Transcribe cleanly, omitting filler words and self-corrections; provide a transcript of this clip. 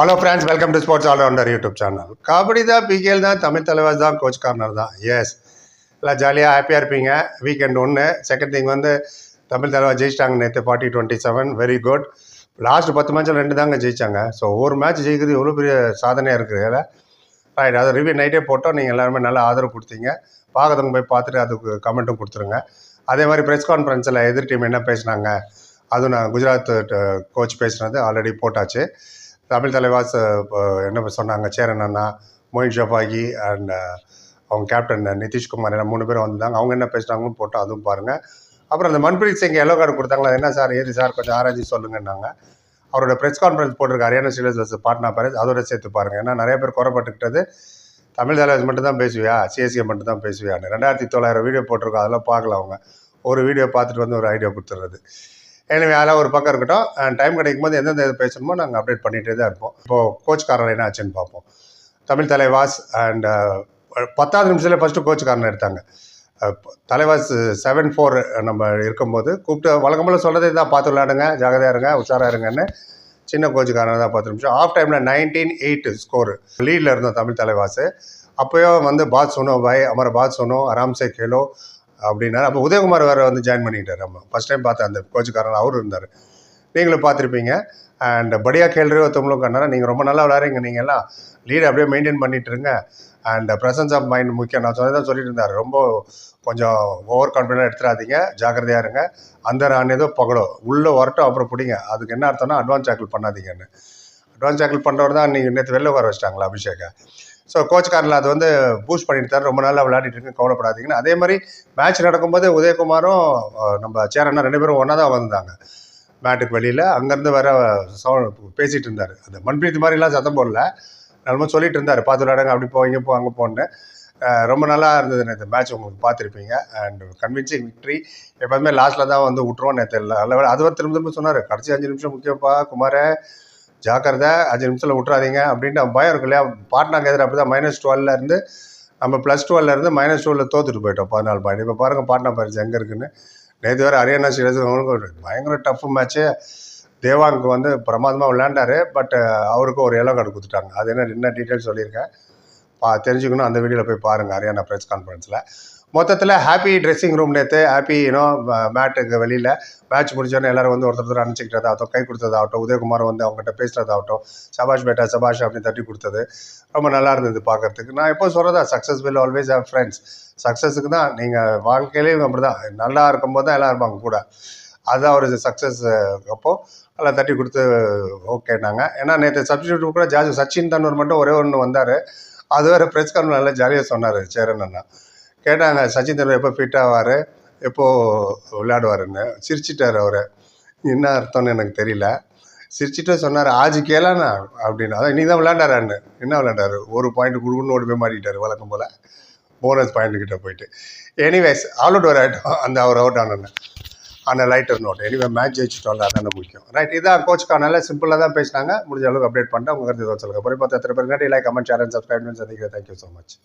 Hello friends, welcome to sports allrounder YouTube channel. Kabaddi தான், PKL தான், தமிழ் தலைவாஸ் தான், கோச் கார்னர் தான். எஸ், எல்லாம் ஜாலியாக ஹாப்பியாக இருப்பீங்க. வீக்கெண்ட் ஒன்று. செகண்ட் திங் வந்து தமிழ் தலைவாஸ் ஜெயிச்சிட்டாங்க நேற்று 40-27. Very good. லாஸ்ட் 10 மேட்சில் 2 தாங்க ஜெயிச்சாங்க. ஸோ ஒரு மேட்ச் ஜெயிக்கிறது எவ்வளோ பெரிய சாதனையாக இருக்குது. இல்லை ரைட், அதை ரிவ்யூ நைட்டே போட்டோம். நீங்கள் எல்லாருமே நல்லா ஆதரவு கொடுத்தீங்க. பார்க்கறவங்க போய் பார்த்துட்டு அதுக்கு கமெண்ட்டும் கொடுத்துருங்க. அதே மாதிரி ப்ரெஸ் கான்ஃபரன்ஸில் எதிர் டீம் என்ன பேசினாங்க, அதுவும் நான் குஜராத் கோச் பேசுனது ஆல்ரெடி போட்டாச்சு. தமிழ் தலைவாஸ் என்ன சொன்னாங்க, சேரன் அண்ணா, மொயின் ஷஃபாகி அண்ட் அவங்க கேப்டன் நிதிஷ்குமார் எல்லாம் 3 பேரும் வந்திருந்தாங்க. அவங்க என்ன பேசுனாங்கன்னு போட்டோம், அதுவும் பாருங்கள். அப்புறம் அந்த மன்பிரீத் சிங் எல்லோ கார்டு கொடுத்தாங்களா, என்ன சார் ஏது சார் கொஞ்சம் ஆராய்ச்சி சொல்லுங்கன்னாங்க. அவரோட ப்ரெஸ் கான்ஃபரன்ஸ் போட்டிருக்க Haryana stealers versus Patna pirates, அதோட சேர்த்து பாருங்கள். ஏன்னா நிறைய பேர் குறைப்பட்டுக்கிட்டது தமிழ் தலைவாஸ் மட்டும் தான் பேசுவியா, சிஎஸ்கே மட்டும் தான் பேசுவியான்னு. 2900 வீடியோ போட்டிருக்கோம், அதெல்லாம் பார்க்கல. அவங்க ஒரு வீடியோ பார்த்துட்டு வந்து ஒரு ஐடியா கொடுத்துட்றது. எனவே அதெல்லாம் ஒரு பக்கம் இருக்கட்டும். டைம் கிடைக்கும் போது எந்தெந்த இது பேசணுமோ நாங்கள் அப்டேட் பண்ணிகிட்டே தான் இருப்போம். இப்போது கோச் கார்னர் என்ன ஆச்சுன்னு பார்ப்போம். தமிழ் தலைவாஸ் அண்ட் 10வது நிமிஷத்தில் ஃபஸ்ட்டு கோச் கார்னர் எடுத்தாங்க. தலைவாஸ் 7-4 நம்ம இருக்கும்போது கூப்பிட்டு வழக்கம்போல் சொல்கிறதே தான், பார்த்து விளையாடுங்க, ஜாகிரதையாக இருங்க, உஷாராக இருங்கன்னு. சின்ன கோச் கார்னர் தான் 10 நிமிஷம். ஆஃப் டைமில் 19-8 ஸ்கோரு லீடில் இருந்தோம் தமிழ் தலைவாஸ். அப்போயும் வந்து பாத் சுனோ பாய், அமர பாத் சுனோ, ஆராம்சே கேலோ அப்படின்னாரு. அப்போ உதயகுமார் வேறு வந்து ஜாயின் பண்ணிக்கிட்டார். நம்ம ஃபஸ்ட் டைம் பார்த்தேன் அந்த கோச்சுக்காரன், அவரும் இருந்தார். நீங்களும் பார்த்துருப்பீங்க. அண்ட் படியா கேள்றி ஒருத்தவங்களும் கண்ணாரா, நீங்கள் ரொம்ப நல்லா விளையாடுறீங்க, நீங்கள் எல்லாம் லீடை அப்படியே மெயின்டைன் பண்ணிட்டு இருங்க. அண்ட் ப்ரெசன்ஸ் ஆஃப் மைண்ட் முக்கியம். நான் தான் சொல்லிட்டு இருந்தார். ரொம்ப கொஞ்சம் ஓவர் கான்ஃபிடென்ட்டாக எடுத்துடாதீங்க, ஜாக்கிரதையாக இருங்க. அந்த நான் ஏதோ பகடும் உள்ளே வரட்டும், அப்புறம் பிடிங்க. அதுக்கு என்ன அர்த்தம்னா அட்வான்ஸ் டேக்கிள் பண்ணாதீங்கன்னு. அட்வான்ஸ் டேக்கிள் பண்ணுறவர் தான் நீங்கள் நேற்று வெளில வர வச்சிட்டாங்களா அபிஷேகை. ஸோ கோச் கார்னில் அது வந்து பூஸ்ட் பண்ணிட்டு தர, ரொம்ப நாளாக விளையாடிட்டு இருக்கு, கவலைப்படாதீங்கன்னு. அதே மாதிரி மேட்ச் நடக்கும்போது உதயகுமாரும் நம்ம சேரன்னா 2 பேரும் ஒன்றா தான் வந்தாங்க மேட்டுக்கு வெளியில். அங்கேருந்து வேற பேசிகிட்டு இருந்தார். அந்த மன்பிரீத் மாதிரிலாம் சத்தம் போடல, நம்ம சொல்லிட்டு இருந்தார், பார்த்து விளையாடுங்க, அப்படி போ, இங்கே போ, அங்கே போன்னு. ரொம்ப நல்லா இருந்தது நேற்று மேட்ச், உங்களுக்கு பார்த்துருப்பீங்க. And convincing victory. எப்போதுமே லாஸ்ட்டில் தான் வந்து விட்ருவோம். நேற்று நல்ல அது திரும்ப திரும்ப சொன்னார், கடைசி 5 நிமிஷம் முக்கியப்பா குமாரே, ஜாக்கிரதை, 5 நிமிஷத்தில் விட்றாதீங்க அப்படின்ட்டு அவன் பயம் இருக்கு இல்லையா. பாட்னாக்கு எதிராக அப்படி தான் -12 இருந்து நம்ம +12 இருந்து -12 தோத்துட்டு போயிட்டோம் 14 பாயிண்ட். இப்போ பாருங்கள் பாட்னா பைரேட்ஸ் எங்கே இருக்குன்னு. நேற்று வேறு ஹரியானா ஸ்டீலர்ஸ் அவங்களுக்கு பயங்கர டஃப் மேட்ச்சு. தேவாங்க்கு வந்து பிரமாதமாக விளையாண்டார். பட் அவருக்கு ஒரு எல்லோ கார்டு கொடுத்துட்டாங்க. அது என்ன டீட்டெயில்ஸ் சொல்லியிருக்கேன், தெரிஞ்சுக்கணும், அந்த வீடியோவில் போய் பாருங்கள் ஹரியானா ப்ரெஸ் கான்ஃபரன்ஸில். மொத்தத்தில் ஹாப்பி ட்ரெஸ்ஸிங் ரூம் நேற்று, ஹாப்பி மேட்டுக்கு வெளியில் மேட்ச் முடிச்சோன்னே எல்லோரும் வந்து ஒருத்தர் அனுப்பிச்சிக்கிட்டதாகட்டும், கை கொடுத்ததாகட்டும், உதயகுமார் வந்து அவங்ககிட்ட பேசுகிறதாகட்டும், சபாஷ் பேட்டா சபாஷ் அப்படின்னு தட்டி கொடுத்தது ரொம்ப நல்லா இருந்தது பார்க்குறதுக்கு. நான் எப்போ சொல்கிறதா, success will always have friends. சக்ஸஸுக்கு தான் நீங்கள் வாழ்க்கையிலேயும் அப்படி தான், நல்லா இருக்கும்போது தான் எல்லாம் இருப்பாங்க கூட. அதுதான் ஒரு சக்ஸஸ். அப்போது நல்லா தட்டி கொடுத்து ஓகேனாங்க. ஏன்னா நேற்று சப்ஸ்டியூட் கூட சச்சின் தன்னூர் மட்டும் ஒரே ஒன்று வந்தார். அது வேறு ப்ரெஸ் கான்ஃபரன்ஸ் நல்லா ஜாலியாக சொன்னார் சேரன் அண்ணா. கேட்டாங்க சச்சின் தெண்டுல்கர் எப்போ ஃபிட் ஆவார், எப்போது விளையாடுவாருன்னு. சிரிச்சிட்டார் அவர். என்ன அர்த்தம்னு எனக்கு தெரியல. சிரிச்சிட்டு சொன்னார், ஆஜி கேளாண்ணா அப்படின்னு. அதான் இன்றைக்கி தான் விளையாண்டாரான்னு. என்ன விளையாண்டார், ஒரு பாயிண்ட் குடுக்குன்னு ஓடி போய் மாட்டிக்கிட்டார் வழக்கம் போல், போனஸ் பாயிண்ட்டுக்கிட்ட போயிட்டு. எனிவேஸ் ஆல் அவுட் ஒரு ஆகிட்டோம், அந்த அவர் அவுட் ஆனேன்னு அந்த லைட்டர் நோட். எனிவே மேட்ச் ஜெயிச்சிட்டோம்ல, அதான முக்கியம். ரைட், இதான் கோச்சுக்கானால சிம்பிளாக தான் பேசினாங்க. முடிஞ்ச அளவுக்கு அப்டேட் பண்ணிட்டு அவங்க கருத்து சொல்லுங்கள். போய் பார்த்து எத்தனை பேர் like, comment, share and subscribe சந்திக்கிறேன். Thank you so much.